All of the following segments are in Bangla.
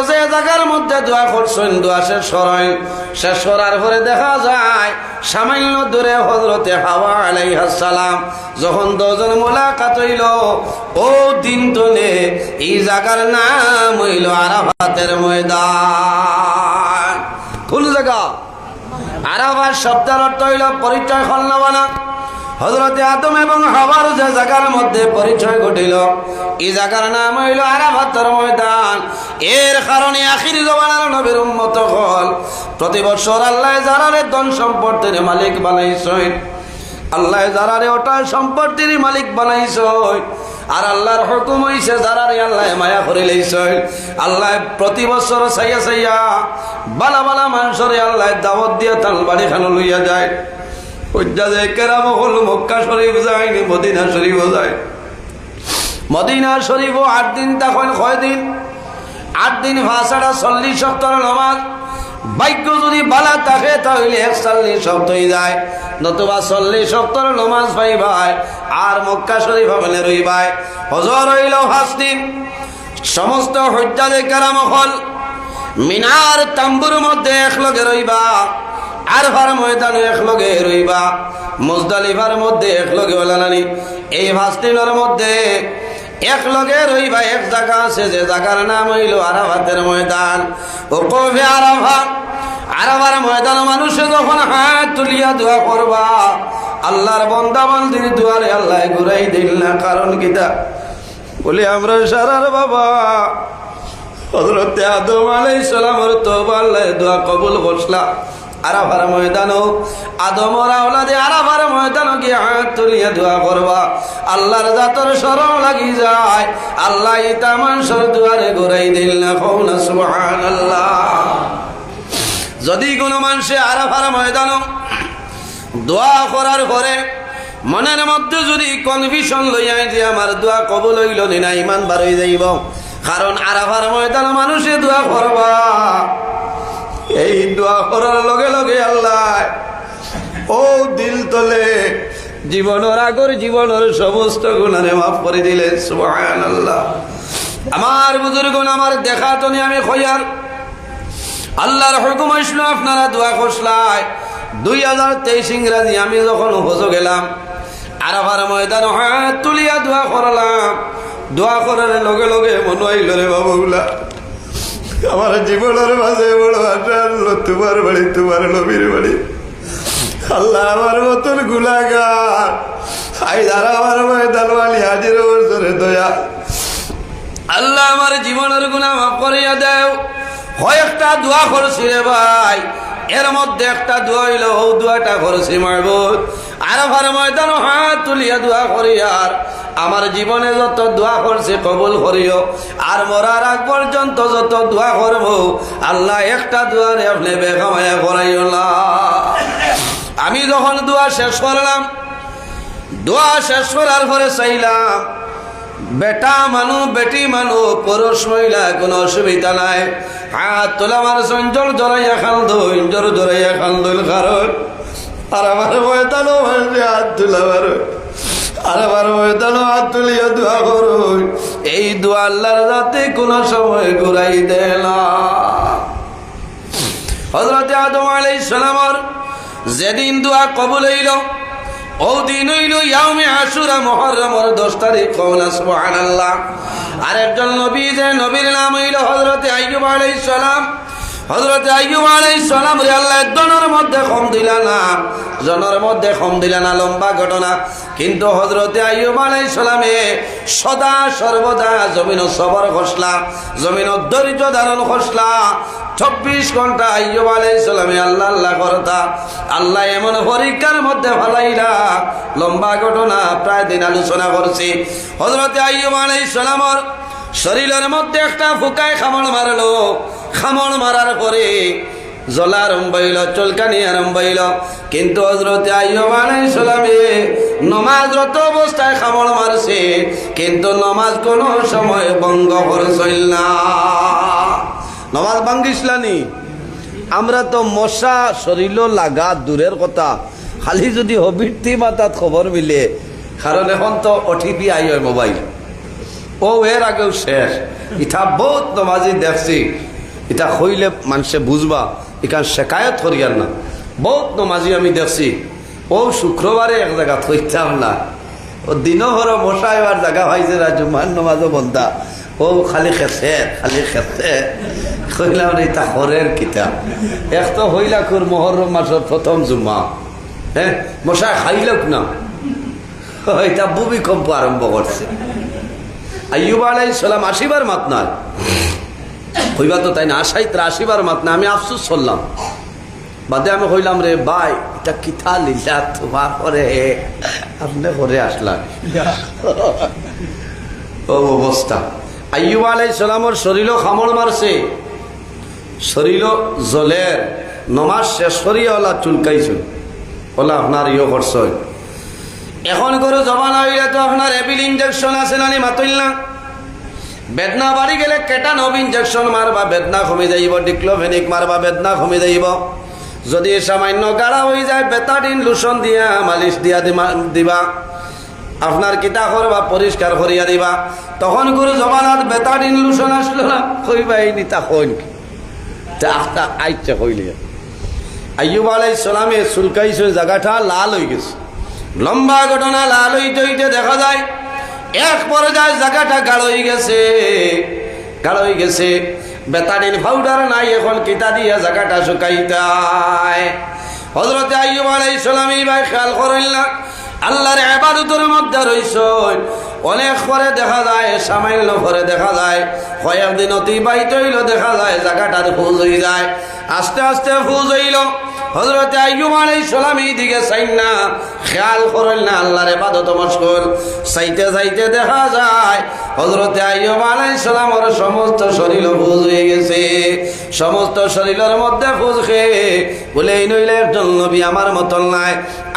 যে জায়গার মধ্যে দোয়া করছেন, দোয়া শেষ করার পরে দেখা যায় সামান্য দূরে হযরতে হাওয়া আলাইহিস সালাম যখন দুজন মোলাকাত হইল, ও দিন তোলে এই জায়গার নাম হইল আরাফাতের ময়দান। কোন জায়গা? আরাফাত শব্দের অর্থ হইল পরিচয় খলনাবানা। হযরতে আদম এবং হাওয়ার যে জায়গার মধ্যে পরিচয় ঘটিল, এই জায়গার নাম হইল আরাফাতের ময়দান। এর কারণে আখির জমানার নবীর উম্মত হল প্রতি বছর আল্লাহ যারারে ধন সম্পত্তির মালিক বানাইছেন, আল্লাহ যারারে অটল সম্পত্তির মালিক বানাইছেন, আর আল্লাহর হুকুম হইছে যারারে আল্লাহ মায়া করে লইছেন, আল্লাহ প্রতি বছর চাইয়া চাইয়া বালা বালা মানুষরে আল্লাহ দাওয়াত দিয়ে তাল বাড়ি খানো লইয়া যায়। হুজ্জাজে কেরাম হল মক্কা শরীফ যায়, মদিনা শরীফ যায়। মদিনা শরীফ 8 দিন, তখন 6 দিন, 8 দিন ভাষাটা 40 সপ্তাহ নামাজ। ভাগ্য যদি বালা থাকে তাহলে 41 সপ্তাহ যায়, নতুবা 40 সপ্তাহ নামাজ পাই ভাই। আর মক্কা শরীফ হলে রই ভাই হজর হইল 5 দিন। সমস্ত হুজ্জাজে কেরাম হল মিনার তাম্বুর মধ্যে একলগে রইবা, আরফার ময়দানে একলগে রইবা, মুজদালিফার মধ্যে একলগে ওলালানি। এই 5 দিনের মধ্যে একলগে রইবা। এক জায়গা আছে যে জায়গার নাম হইল আরাফাতের ময়দান। ওকফে আরাফা, আরাফার ময়দান মানুষে যখন হাত তুলিয়া দোয়া করবা, আল্লাহর বান্দা বান্দির দুয়ারে আল্লাহ ঘুরাই দিল না। কারণ কিটা বলি, আমরা সারার বাবা হযরতে আদম আলাইহিস সালামের তওবা আল্লাহ দোয়া কবুল করছলা। আরাফার ময়দানও আদমর আওলাদে আরাফার ময়দানও গিয়ে হাত তুলিয়া দোয়া করবা, আল্লাহর জাতর শরণ লাগি যায়, আল্লাহ ইতা মানুষের দুয়ারে ঘুরাই দিল না। কওনা সুবহানাল্লাহ। যদি কোনো মানুষে আরাফার ময়দানও দোয়া করার পরে মনের মধ্যে যদি কনফিউশন লইয়া যে আমার দোয়া কবুল হইল না, ইমান বার হয়ে যাইব। কারণ আরাফার ময়দান মানুষে দোয়া করবা, এই দোয়া করার লগে লগে আল্লাহ ও দিল তলে জীবনের আগর জীবনের সমস্ত গুনাহে মাফ করে দিলেন। সুবহানাল্লাহ। আমার বুজুর্গণ, আমার দেখা তো আমি খয়ার আল্লাহর হুকুম আসলো আপনারা দোয়া করছলাই। 2023 ইংরাজি আমি যখন হজ গেলাম, আরাফার ময়দান হাত তুলিয়া দোয়া করলাম। দোয়া করার লগে লগে মনে হইল রে বাবুলা, আমার জীবনের মাঝে বড় আশা আনলো তোমার বাড়ি, তোমার নবীর বাড়ি। আল্লাহ আমার মতন গুলাগার আইদার আমার ময়দান ওয়ালি হাজির বছরে দয়া, আল্লাহ আমার জীবনের গুনাহ মাফ করিয়া দাও। কয়েকটা দোয়া করছি রে ভাই, এর মধ্যে একটা দোয়া হইল, ও দোয়াটা করছি মাহবুব আরাফার ময়দান হাত তুলিয়া দোয়া করি, আর আমার জীবনে যত দোয়া করছে কবুল করিও, আর মরার আগ পর্যন্ত যত দোয়া করব আল্লাহ একটা দোয়ারে আপনি বেকামায়া করাইও না। আমি যখন দোয়া শেষ করলাম, দোয়া শেষ করার পরে চাইলাম বেটা মানু বেটি মানু পুরুষ মহিলা কোনো অসুবিধা নাই, হাত তোলা মানুষ অঞ্জল জড়াইয়া খালদুল, জোর জড়াইয়া খালদুল। কারণ আর আমার ময়দানও হাত তোলা পারো, আর আমার ময়দানও হাত তুলিয়া দোয়া করো। এই দোয়া আল্লাহর যাতে কোনো সময় ঘুরাই দেয় না। হযরতে আদম আলাইহিস সালামের যেদিন দোয়া কবুল হইল, ও দিন হইল ইয়াউমে আশুরা, মুহররমের 10 তারিখ। কওনা সুবহানাল্লাহ। আর একজন নবী, যে নবীর নাম হইল হযরতে আইয়ুব আলাইহিস সালাম। হযরতে আইয়ুব আলাইহিস সালাম রে আল্লাহ জনের মধ্যে কম দিলা না, জনের মধ্যে কম দিলা না, লম্বা ঘটনা। কিন্তু হযরতে আইয়ুব আলাইহিস সালামে সদা সর্বদা জমিন সবর খসলা, জমিন ধৈর্য ধারণ খসলা। 24 ঘন্টা আইয়ুব আলাইহিস সালামে আল্লাহ আল্লাহ করতা। আল্লাহ এমন পরীক্ষার মধ্যে ফেলাইলা, লম্বা ঘটনা প্রায় দিন আলোচনা করছি। হযরতে আইয়ুব আলাইহিস সালামের শরীরের মধ্যে একটা ফুকায় খামড় মারলো। খামড় মারার পরে জ্বলা আরম্ভ হইল, চুলকানি আরম্ভ হইল। কিন্তু হযরতে আইয়ুব আলাইহিস সালামে নমাজরত অবস্থায় খামড় মারছে, কিন্তু নমাজ কোনো সময় ভঙ্গ করছিল না। নমাজ ভাঙ্গিসলানি। আমরা তো মশা শরীর লাগা দূরের কথা, খালি যদি হবিটি মাতাত খবর মিলে। কারণ এখন তো ওটিপি আই হয় মোবাইল, ও এর আগেও শেষ। ইটা বহুত নমাজি দেখছি, এটা হইলে মানুষে বুঝবা, এখান শেখায়ত করিয়ার না। বহুত নমাজি আমি দেখছি, ও শুক্রবারে এক জায়গা থইতাম না, ও দিনও হর মশা এবার জায়গা পাইছে না, জুমার নমাজও বন্ধা, ও খালি খেছে কইলাম এটা হরের কিতাব। এক তো হইলা খুর মহরম মাসের প্রথম জুম্মা, হ্যাঁ মশা খাইলক না, এটা ভূমিকম্প আরম্ভ করছে। আইয়ুব আলাইহিস সালাম 80 বার মাত না হইবা তো তাই না, 80 বার মাত না। আমি আফসোস করলাম, বাদে আমি কইলাম রে ভাই এটা কিথা লীলা তোমার করে, আপনি করে আসলাম। ও অবস্থা। আইয়ুব আলাইহিস সালামের শরীরও খামড় মারছে, শরীরও জলের, নমাজ শেষ করিয়া ওলা চুলকাইছে, ওলা আপনার ইয়ে করছ। এখন করে জবান হইলে তো আপনার এবিল ইঞ্জেকশন আছে নানি মাতইল না, বেদনা বাড়ি গেলে কেটানব ইঞ্জেকশন মারবা বেদনা কমে যাইব, ডিক্লোফেনিক মারবা বেদনা কমে যাইব। যদি সামান্য গাড়া হয়ে যায় বেতাডিন লোশন দিয়া মালিশ দিয়া দিবা, আপনার কিতা করবা পরিষ্কার করিয়া দিবা। তখন করে জবানাত বেতাডিন লোশন আসলো না, কইবা এই নিতা কইন আইচ্ছে কইলে। আইয়ুব আলাইহিস সালামে চুলকাইছে, জায়গাটা লাল হয়ে গেছে, লম্বা ঘটনা। লাল হইতে হইতে দেখা যায় এক পর্যায়ে জায়গাটা গাঢ় হয়ে গেছে, বেতাডিন পাউডার নাই, এখন কিতা দিয়া জায়গাটা শুকাইতায়। হযরতে আইয়ুব আলাইহিস সালাম এইবার খেয়াল করেন না, আল্লাহর ইবাদতের মধ্যে রইছেন। অনেক পরে দেখা যায়, সামান্য পরে দেখা যায়, কয়েকদিন অতিবাহিত হইল, দেখা যায় জায়গাটার ফুজ হয়ে যায়। আস্তে আস্তে ফুজ হইল। হযরতে আইয়ুব আলাইহিস সালাম এই দিকে চাইন না, খেয়াল করেন না, আল্লাহর ইবাদত মশগুল। চাইতে চাইতে দেখা যায় হযরতে আইয়ুব আলাইহিস সালামের সমস্ত শরীর ফুজ হয়ে গেছে, সমস্ত শরীরের মধ্যে ফুজ খেয়ে বলে এই নইলে একজন নবী আমার মতন নাই,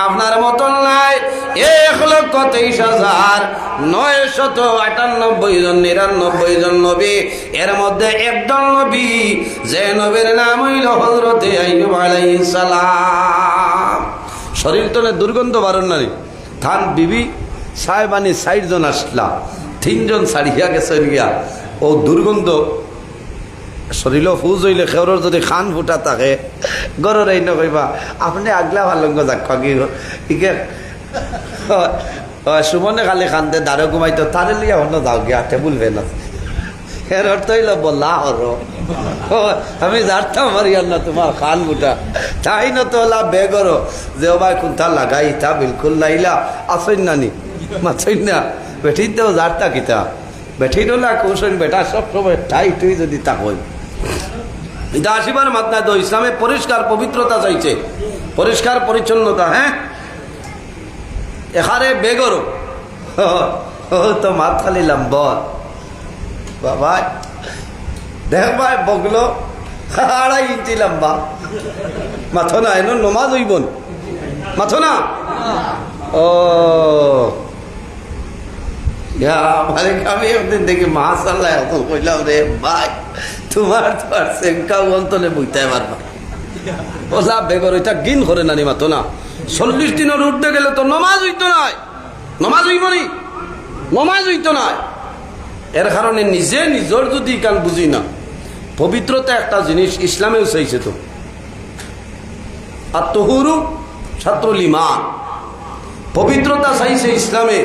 আপনার মতন নাই। 1,23,998 জন 99 জন নবী, এর মধ্যে একজন নবী, যে নবীর নাম হইল হযরতে আইয়ুব আলাইহিস সালাম। শরীর তলে দুর্গন্ধ বারণ নারী থান বিবি সাহেবানি 60 জন আসলা, 3 জন ছাড়িয়া গেছেন গিয়া। ও দুর্গন্ধ শরীর ফুজ হইলে খেওরের যদি খান ফুটা থাকে গরর এই নকইবা আপনি আগলা ভালঙ্গ যাকি ইকে সুমনে খালি খানতে দাঁড়ো ঘুমাইতো, তারে লিয়া অন্য যাও গিয়া টেবুল ফেন আছে, এর অর্থ হইল বললা হর আমি যারতাম মারিয়ার না তোমার খান ফুটা, তাই না তো হলা বেগর যে ও ভাই কোনটা লাগাই তা বিলকুল লাইলা আসেন নানি মাছই না বেঠির দেও যারতা কিতা বেঠি ডোলা কৌশল বেটা সব সময় ঠাই টুই যদি তা হই। এটা 80 বার মাত্রা তো ইসলামে পরিষ্কার পবিত্রতা চাইছে, পরিষ্কার পরিচ্ছন্নতা। হ্যাঁ এখানে বেগর তো মাত খালি লম্বর বাবা দেখ ভাই বগলো 2.5 ইঞ্চি লম্বা, মাথো না এনো নমাজ হইবন মাথো না। ও আমি একদিন দেখি মাশাআল্লাহ এখন কইলাম রে ভাই তোমার তো আর সেঙ্কা অন্তলে বইতে পারবা, ওলা বেগর ওইটা গিন করে নানি মাতো না। 40 দিনের উঠতে গেলে তো নমাজ হইতো না, নমাজ হইব নি, নমাজ হইতো না। এর কারণে নিজে নিজের যদি কান বুঝি না, পবিত্রতা একটা জিনিস ইসলামেও চাইছে তো, আর তহুরু ছাত্রুল ঈমান, পবিত্রতা চাইছে ইসলামে,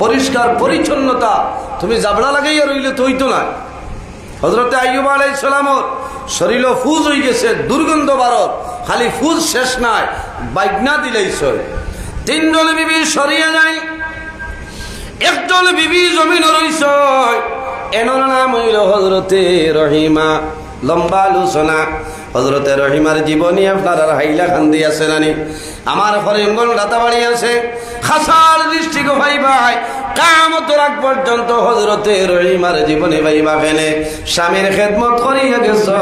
পরিষ্কার পরিচ্ছন্নতা। তুমি জাবড়া লাগাইয়া রইলে তো হইতো না। হযরতে আইয়ুব আলাইহিস সালামের শরীর ফুজ হয়ে গেছে, দুর্গন্ধ বারত, খালি ফুজ শেষ নাই, বাইগনা দিলেইছ। 3 জন বিবি সরিয়ে যায়, একজন বিবি জমিন রইছ, এনার নাম হইল হযরতে রহিমা। লম্বা আলোচনা, হযরতে রহিমার জীবনী আপনার আর হাইলা খান্দি আছে নানি, আমার ফরিমগঞ্জ রাতাবাড়ি আছে, খাসার দৃষ্টিকে ভাই ভাই কিয়ামতের আগ পর্যন্ত হযরতে রহিমার জীবনে ভাইবা ফেলে স্বামীর খেদমত করিয়া গেছে।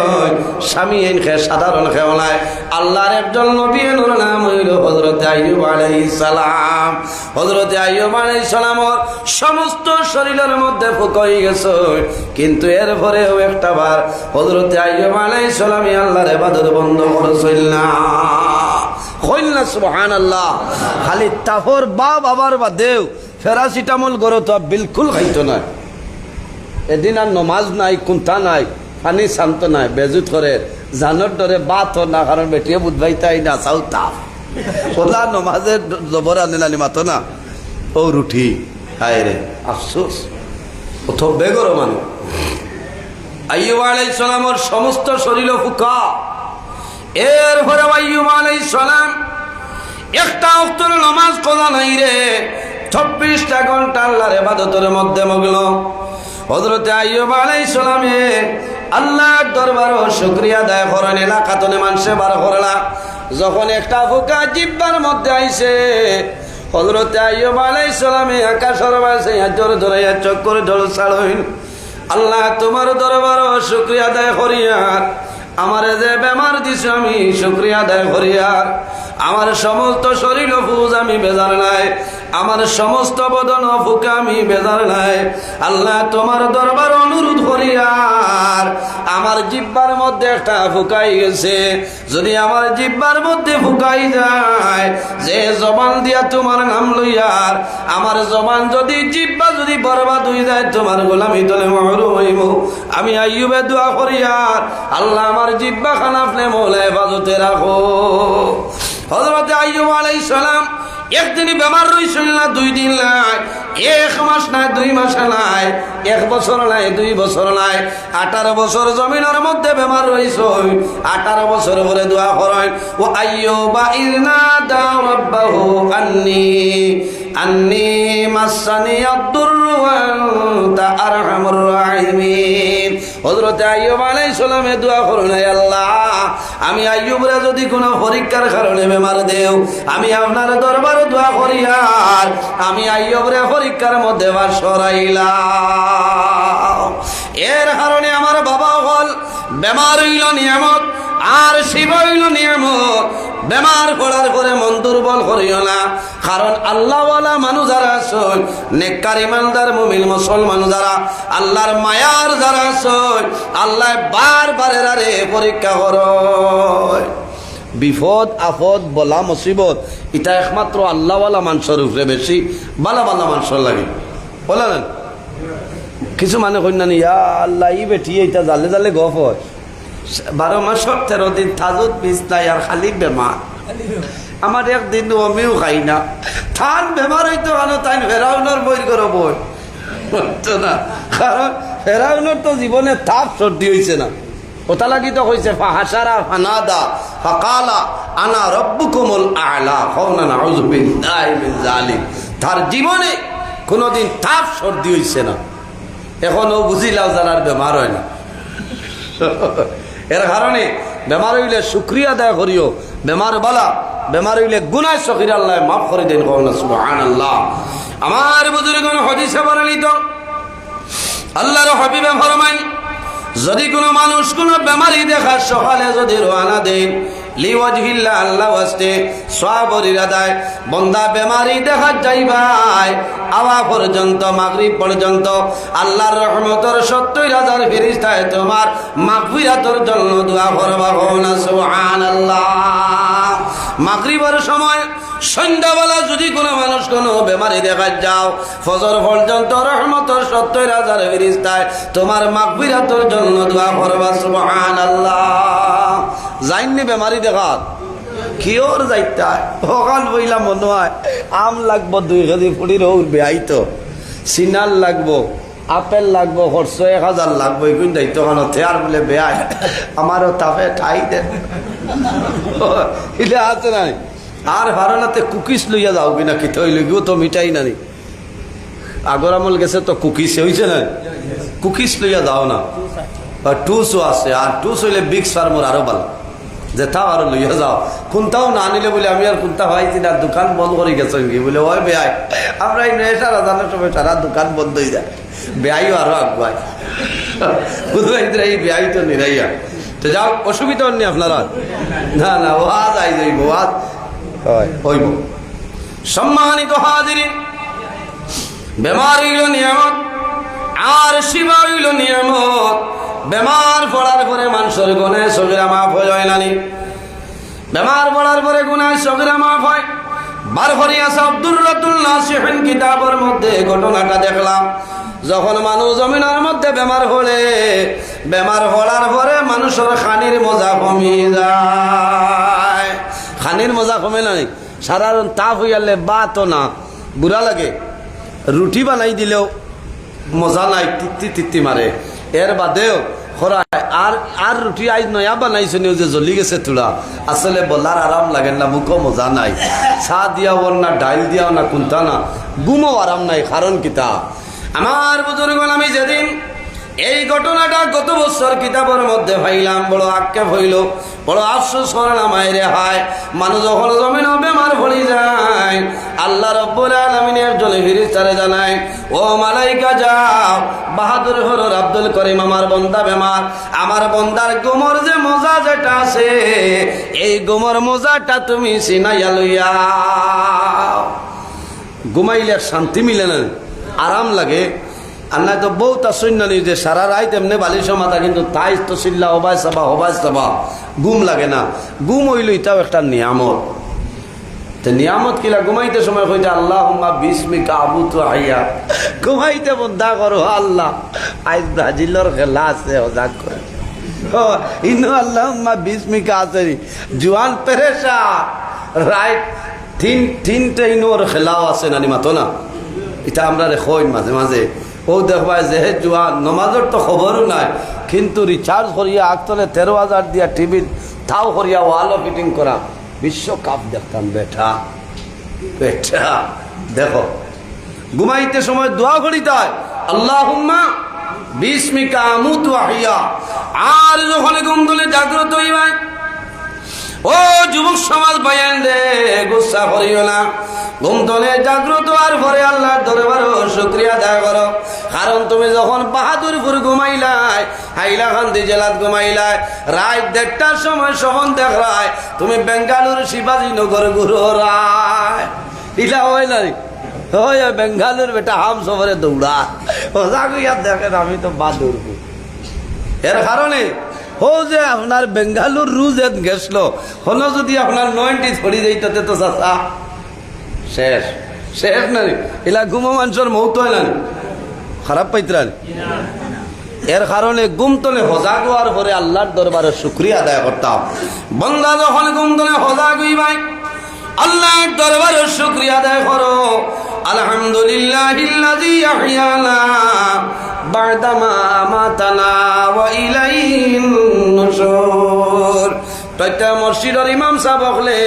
স্বামী এনকে সাধারণ খেও নাই, আল্লাহর একজন নবী, এর নাম হইল হযরতে আইয়ুব আলাইহিস সালাম। হযরতে আইয়ুব আলাইহিস সালামের সমস্ত শরীরের মধ্যে ফুক হয়ে গেছে, কিন্তু এরপরেও একটা বার হযরতে আইয়ুব আলাইহিস সালাম আল্লাহর ইবাদত বন্ধ করেছিল না। কইল না সুবহানাল্লাহ। খালি তাফর বাপ আবার বা দেও প্যারাসিটামল গরো তো বিলকুল খাইতো না, এদিন আর নমাজ নাই, কুন্থা নাই, পানি শান্ত নাই, বেজুত করে জানোর ডরে বাত না, কারণ বেটিয়ে বুধবাই তাই না চাও তাপ ওলা নমাজের জবর আনে নানি মাতো না ও রুঠি হায় রে আফসোস অথ বেগর মানুষ। আইয়ুব আলাইহিস সালামের সমস্ত শরীর ফুকা, এরপরে আইয়ুব আলাইহিস সালাম একটা ওয়াক্তের নামাজ করা নাই রে, 24টা ঘন্টা আল্লাহর ইবাদতের মধ্যে মগ্ন। হযরত আইয়ুব আলাইহিস সালামে আল্লাহর দরবারে শুকরিয়া আদায় করেন, এলাকাতনে মানুষে বার করলা। যখন একটা ফুকা জিহ্বার মধ্যে আইছে, হযরত আইয়ুব আলাইহিস সালামে আকাশের পাশে হাজর ধরে চক্কর জল ছাড়ইন, আল্লাহ তোমার দরবারে শুকরিয়া আদায় করিয়ার, আমার যে বেমার দিছে আমি শুকরিয়া আদায় করিয়ার, আমার সমস্ত শরীর ফুজ আমি বেজার নাই, আমার সমস্ত বদন ফুকে আমি বেজার নাই। আল্লাহ তোমার দরবার অনুরোধ করিয়ার, আমার জিহ্বার মধ্যে একটা ফুকাই গেছে, যদি আমার জিহ্বার মধ্যে ফুকাই যায়, যে জবান দিয়া তোমার নাম লইয়ার, আমার জবান যদি জিহ্বা যদি বরবাদ হয়ে যায়, তোমার গোলামি তলে মহরুম হইব। আমি আইয়ুবে দোয়া করিয়ার, আল্লাহ আমার জিহ্বা খান আপনি মৌলা হেফাজতে রাখো। হযরত আইয়ুব আলাইহিস সালাম একদিনই বেমার রইছিল না, 2 দিন নাই, 1 মাস নাই, 2 মাস নাই, 1 বছর নাই, 2 বছর নাই, 18 বছর জমিনের মধ্যে বেমার রইছ। 18 বছর পরে দোয়া করেন, ও আইয়ুবা ইযনাদা রাব্বাহু আন্নী মাসানি আদ-দুররু ওয়া আনতা আরহামুর রাহিমিন। হযরত আইয়ুব আলাইহিস সালামে দোয়া করেন, হে আল্লাহ, আমি আইয়ুবরে যদি কোনো পরীক্ষার কারণে বেমার দেও, আমি আপনার দরবারে দোয়া করি, আর আমি আইয়ুবরে পরীক্ষার মধ্যে সরাইলাম। এর কারণে আমার বাবা হল বেমার হইল নিয়ামত, আর শিব হইল নিয়ামত। বেমার পড়ার পরে মন দুর্বল করিও না, কারণ আল্লাহওয়ালা মানুষ যারা আছেন, নেককার ইমানদার মুমিন মুসলমান যারা, আল্লাহর মায়ার যারা আছেন, আল্লাহ বারবার এরারে পরীক্ষা করে। বিপদ আপদ বলা মুসিবত এটা একমাত্র আল্লাহওয়ালা মানুষের উপরে বেশি, বালা বালা মানুষের লাগে বলা না। কিছু মানে কই না, ইয়া আল্লাহ ই বেটি এটা জালে জালে গপ হয়, 12 মাসের 13 দিন তাজুদ বিছনায় আর খালি বেমার। আমার একদিন আমিও খাই না, থান বেমার হইতো কেন, তাই ফেরাউনের বই করে বই হতো না, কারণ ফেরাউনের তো জীবনে তাপ সর্দি হয়েছে না। ওটা লাগি তো হয়েছে ফাহাসারা ফানাদা ফাকালা আনা রব্বুকুমুল আ'লা, কওনা নাউযু বিল্লাহি মিন যালিক। তার জীবনে কোনোদিন তাপ সর্দি হয়েছে না, এখনো বুঝিলাও যারা বেমার হয় না। এর কারণে বেমার হইলে শুকরিয়া আদায় করিও, বেমার বালা, বেমার হইলে গুনাহ সগীর আল্লাহ মাফ করে দেন, কওনা সুবহানাল্লাহ। আমার বুজুর্গগণ হাদিসে বর্ণিত, আল্লাহর হাবিবে ফরমান, যদি কোনো মানুষ কোনো বেমারি দেখা সকালে যদি রওনা দেন, লিওয়াজহিল্লাহ আল্লাহ ওয়াস্তে সওয়াবের ইরাদায়, বান্দা বেমারি দেখা যাইবাই আওয়া পর্যন্ত মাগরিব পর্যন্ত আল্লাহর রহমতের 70,000 ফেরেশতায় তোমার মাগফিরাতের জন্য দোয়া করবা, না সুবহানাল্লাহ। মাগরিবের সময় সন্ধ্যাবেলা যদি কোনো মানুষ কোনো বেমারি দেখা যাও, ফজর পর্যন্ত রহমতের 70,000 ফেরেশতায় তোমার মাগফিরাতের জন্য দোয়া করবা, সুবহানাল্লাহ। যাইনি বেমারি দেখাত কিওর যাইতা সকাল বইলা মনে হয় আম লাগবো 2 কেজি ফুড়ির উঠবে, আইতো সিনাল লাগবো, আপেল লাগবো, খরচ 1000 লাগবো, এগুন দায়িত্ব কেন থেয়ার বলে বেয়াই আমারও তাপে ঠাই দেন এটা আছে নাই। আর ভারনাতে কুকিস লইয়া যাও কিনা কি তৈল গিয়েও তো মিঠাই নানি, আগর আমল গেছে তো কুকিস হয়েছে না, কুকিস লইয়া যাও না। টুসও আছে, আর টুস হইলে বিগ ফার্মর আরো ভালো, যেটাও আরো লইয়া যাও। কোনটাও না নিলে বলে আমি আর কোনটা পাইছি না, দোকান বন্ধ করে গেছেন কি বলে, ওই বেয়াই আমরা এই নেশার আজানের সময় সারা দোকান বন্ধ হয়ে যায়, বেয়াইও আরো আগুয়ায় বুঝবাই, এই বেয়াই তো নিরাইয়া। তো যাও, অসুবিধা নেই আপনারা, না না ওয়াজ আই যাইব, ওয়াজ হইব। সম্মানিত হাজিরিন, বেমার হইল নিয়ামত, আর শিবা হইল নিয়ামত। বেমার পড়ার পরে মানুষের গুনাহ সগীরা মাফ হয়ে যায় নানি, বেমার পড়ার পরে গুনাহ সগীরা মাফ হয়। বারহরিয়া সাহেব দুররাতুল নাসিহিন কিতাবের মধ্যে ঘটনাটা দেখলাম। যখন মানুষ জমিনের মধ্যে বেমার হলে বেমার হওয়ার পরে মানুষের খানির মজা কমে যায়। খানির মজা কমে নাই, সাধারণ তাপ হইয়ালে বা তো না বুড়া লাগে, রুটি বানাই দিলেও মজা নাই, তিত্তি তিত্তি মারে। এর বাদেও খরায় আর রুটি আজ নয়া বানাইছো নিও যে জ্বলি গেছে তুলা, আসলে বলার আরাম লাগে না, মুখও মজা নাই। চা দিয়াও না, ডাইল দিয়াও না, কুন্তা না, গুমও আরাম নাই। কারণ কিতা আমার বুজুর্গ, আমি যেদিন এই ঘটনাটা গত বছর কিতাবের মধ্যে পাইলাম, বড় আক্ষেপ হইল, বড় আফসোস করলাম। আইরে হায়, মানুষ যখন জমিন বেমার পড়ি যায়, আল্লাহ রব্বুল আলামিনের জন্য ফেরেশতারে জানায়, ও মালাইকা যাও, বাহাদুর হরর আব্দুল করিম, আমার বন্দা বেমার, আমার বন্দার গোমর যে মজা যেটা আছে, এই গোমর মজাটা তুমি চিনাইয়া লইয়া। ঘুমাইলে শান্তি মিলে না, আরাম লাগে। আর নাই তো বহুত আসন্য যে সারা রাত এমনি বালিশ মাথা, কিন্তু তাই তো চিল্লা হবাই চাবা ঘুম লাগে না। ঘুম হইল এটাও একটা নিয়ামত। তো নিয়ামত কিলা? ঘুমাইতে সময় কইতে আল্লাহুম্মা বিসমিকা আবুতু হাইয়া, ঘুমাইতে বন্ধা করো আল্লাহ, আজ ব্রাজিলের খেলা আছে, হজাক করে ইনো আল্লাহুম্মা বিসমিকা আছে, জুয়ান পেরেশা রাইট তিনটে ইনোর খেলাও আছে নানি মাতো না, এটা আমরা রেখই মাঝে মাঝে। ও দেখবা যে জুয়ান নমাজের তো খবরও নাই, কিন্তু রিচার্জ করিয়া আগতলে 13,000 দিয়া টিভির তাও করিয়া ওয়ালও ফিটিং করা, বিশ্বকাপ দেখতাম। বেটা বেটা দেখো, ঘুমাইতে সময় দোয়া করিতে হয়, আল্লাহুম্মা বিসমিকা আমুতু ওয়া আহইয়া। আর যখন ঘুম তুলে জাগ্রত হইবাই, ও যুবক সমাজ বায়ান রে, গুসা করিও না। ঘুম তোলে জাগ্রত আর পরে আল্লাহর দরবারে শুকরিয়া আদায় করো। কারণ তুমি যখন বাহাদুরপুর ঘুমাইলাই, হাইলাকান্দি জেলাত ঘুমাইলাই, রাত 1:30টার সময় সহন দেখায় তুমি বেঙ্গালুরু শিবাজী নগর ঘুরো রায়, ইলা হয় না ওই বেঙ্গালুর বেটা হাম সফরে দৌড়া, ওজা দেখেন আমি তো বাহাদুরপুর। এর কারণে ও যে আপনার বেঙ্গালুর রুজ গেছিল, হলো যদি আপনার 90 ছড়ি যাইতে তো চাচা শেষ শেষ না। এলা ঘুমো মানুষের মৌত হয় না, খারাপ পাইতরান। এর কারণে ঘুম তোলে হজা গোয়ার পরে আল্লাহর দরবারে শুকরিয়া আদায় করতাম। বন্দা যখন ঘুম তোলে হজা গুইবাই, আল্লাহর দরবারে শুকরিয়া আদায় করো। আলহামদুলিল্লাহিল্লাযী আহইয়ানা বা'দামা আমাতানা ওয়া ইলাইহিন নুশুর। প্রত্যেক মসজিদের ইমাম সাহেব হলে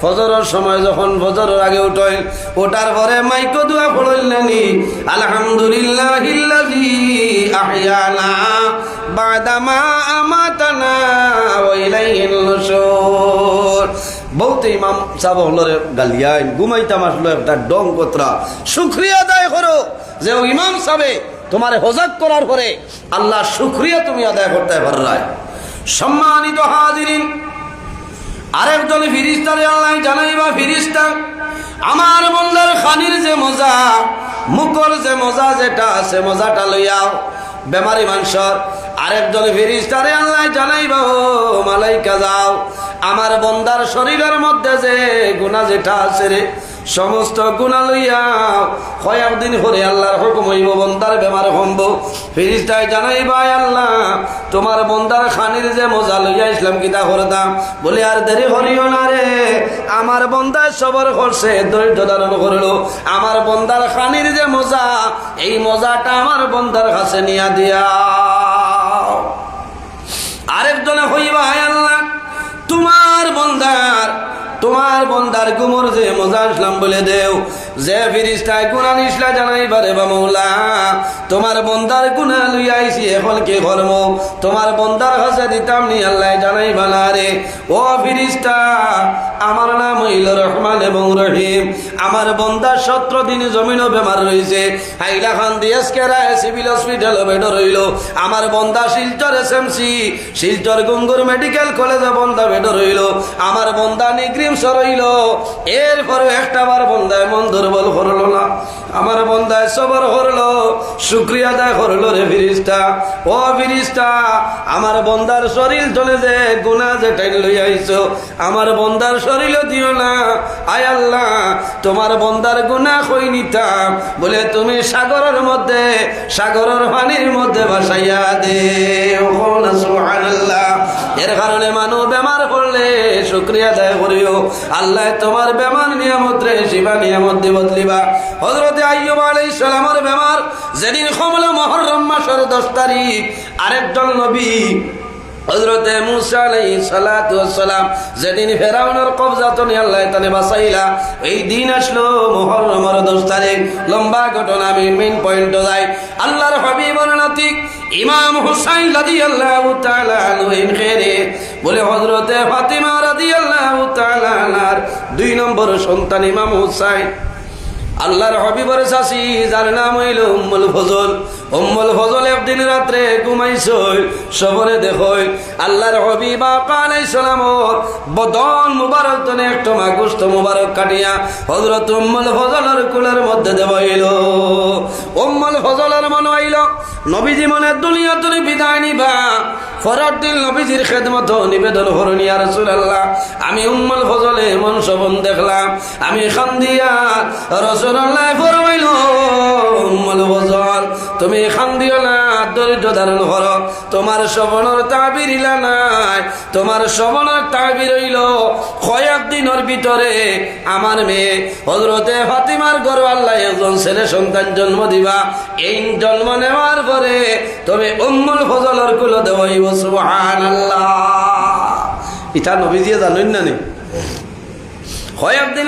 ফজরের সময় যখন ফজরের আগে উঠেন, ওঠার পরে মাইক দোয়া পড়লেনি, আলহামদুলিল্লাহিল্লাযী আহইয়ানা বা'দামা আমাতানা ওয়া ইলাইহিন নুশুর। বহুত ইমাম সাহেব হলরে গালিয়াইন, ঘুমাইতাম আসলো একটা ডং কতরা। শুকরিয়া আদায় করো যে ও ইমাম সাহেব তোমার হজাক করার পরে আল্লাহ শুকরিয়া তুমি আদায় করতে পারলাই। সম্মানিত হাজিরিন, আরেকজন ফিরিস্তারে আল্লাহ জানাইবা, ফিরিস্তা আমার বন্দার খানির যে মজা, মুখর যে মজা যেটা আছে, মজাটা লইয়াও বেমারি মানুষের। আরেকজন ফিরিস্তারে আল্লাহ জানাইবা, ও মালাইকা যাও, আমার বন্দার শরীরের মধ্যে যে গুনাহ যেটা আছে রে, সমস্ত গুনাহ লইয়া কয়েকদিন পরে আল্লাহর হুকুম হইব, বন্দার বেমার কমব। ফেরেশতায় জানাইবা, আল্লাহ তোমার বন্দার খানির যে মজা লইয়া ইসলাম কিতা করতাম, বলে আর দেরি করিও না রে, আমার বন্দার সবর করছে, ধৈর্য ধারণ করলো, আমার বন্দার খানির যে মজা, এই মজাটা আমার বন্দার কাছে নিয়া দিয়া। আরেকজনে হইবা, আল্লাহ তোমার বন্দার গুমর যে মজা ইসলাম বলে দেও। যে ফিরিস্তায় গুনাহ ইসলা জানাইবারে বা মৌলা, তোমার বন্দার গুনাহ লইয়া আইছি, এখন কি করব? তোমার বন্দার কাছে দিতাম নি, আল্লাহ জানাইবা না রে। ও ফিরিস্তা, আমার নাম হইল রহমান এবং রহিম, আমার বন্দার 17 দিন জমিনও বেমার রয়েছে, হাইলাকান্দি এসকেরায় সিভিল হসপিটাল বেড রইল, আমার বন্দা শিলচর এসএমসি, শিলচর গঙ্গুর মেডিকেল কলেজে বন্দা বেড রইল, আমার বন্দা নিগ্রিম সরইল। এরপরে একটা বার বন্দায় মন দুর্বল করলো না, আমার বন্দায় সবর করলো, শুকরিয়া আদায় করলো রে ফিরিস্তা। ও ফিরিস্তা, আমার বন্দার শরীর চলে যে গুনাহ যেটা লই আইছো আমার বন্দার শরীরও দিও না। আয় আল্লাহ, তোমার বন্দার গুনাহ কই নিতাম বলে তুমি সাগরের মধ্যে, সাগরের পানির মধ্যে ভাসাইয়া দে। সুবহানাল্লাহ। এর কারণে মানুষ বেমার পড়লে শুকরিয়া আদায় করিও। আল্লাহ তোমার বেমার নিয়ামত রে শিবা নিয়ামত দি বদলিবা। হযরত আইয়ুব আলাইহিস সালামের বেমার যেদিন কমল মুহররম মাসের 10 তারিখ, আরেকজন নবী হযরতে মূসা আলাইহিস সালাতু ওয়াস সালাম যেদিন ফেরাউনের কবজা থেকে আল্লাহ তাআলা বাঁচাইলা, এই দিন আসলো মুহররমের 10 তারিখ। লম্বা ঘটনা, আমি মেইন পয়েন্টে যাই। আল্লাহর হাবিবের নাতি ইমাম হুসাইন রাদিয়াল্লাহু তাআলা আনহু খেরে বলে হযরতে ফাতিমা রাদিয়াল্লাহু তাআলা আনহার 2 নম্বর সন্তান ইমাম হুসাইন। আল্লাহর হাবিবের চাচি যার নাম হইল উম্মুল ফজল। উম্মুল ফজল একদিন রাত্রে ঘুমাইছিল, সবরে দেখই আল্লাহর হাবিব আলাইহিস সালামর বদন মুবারক তনে একটা মাগুস্ত মুবারক কাটিয়া হযরত উম্মুল ফজলের কুলের মধ্যে দেবইল। উম্মুল ফজলের মনে হইল নবীজি মনে দুনিয়া থেকে বিদায় নিবা, ফরর দিন নবীজির খেদমত নিবেদন করুন ইয়া রাসূলুল্লাহ। আমি উম্মুল ফজলে এমন স্বপ্ন দেখলাম, আমি খান্দিয়া রাসূলুল্লাহ ফরমাইল, উম্মুল ফজল তুমি খান্দিও না, ধৈর্য ধারণ করো। তোমার স্বপ্নের তাবির ইলা নাই, তোমার স্বপ্নের তাবির হইল কয়েকদিনের ভিতরে আমার মেয়ে হযরতে ফাতিমার ঘরে আল্লাহ একজন ছেলে সন্তান জন্ম দিবা। এই জন্ম নেওয়ার পরে তবে উম্মুল ফজলের কুল দেওয়াইব। সুবহানাল্লাহ। ইটা নবীজি জানেন না নি? কয়েকদিন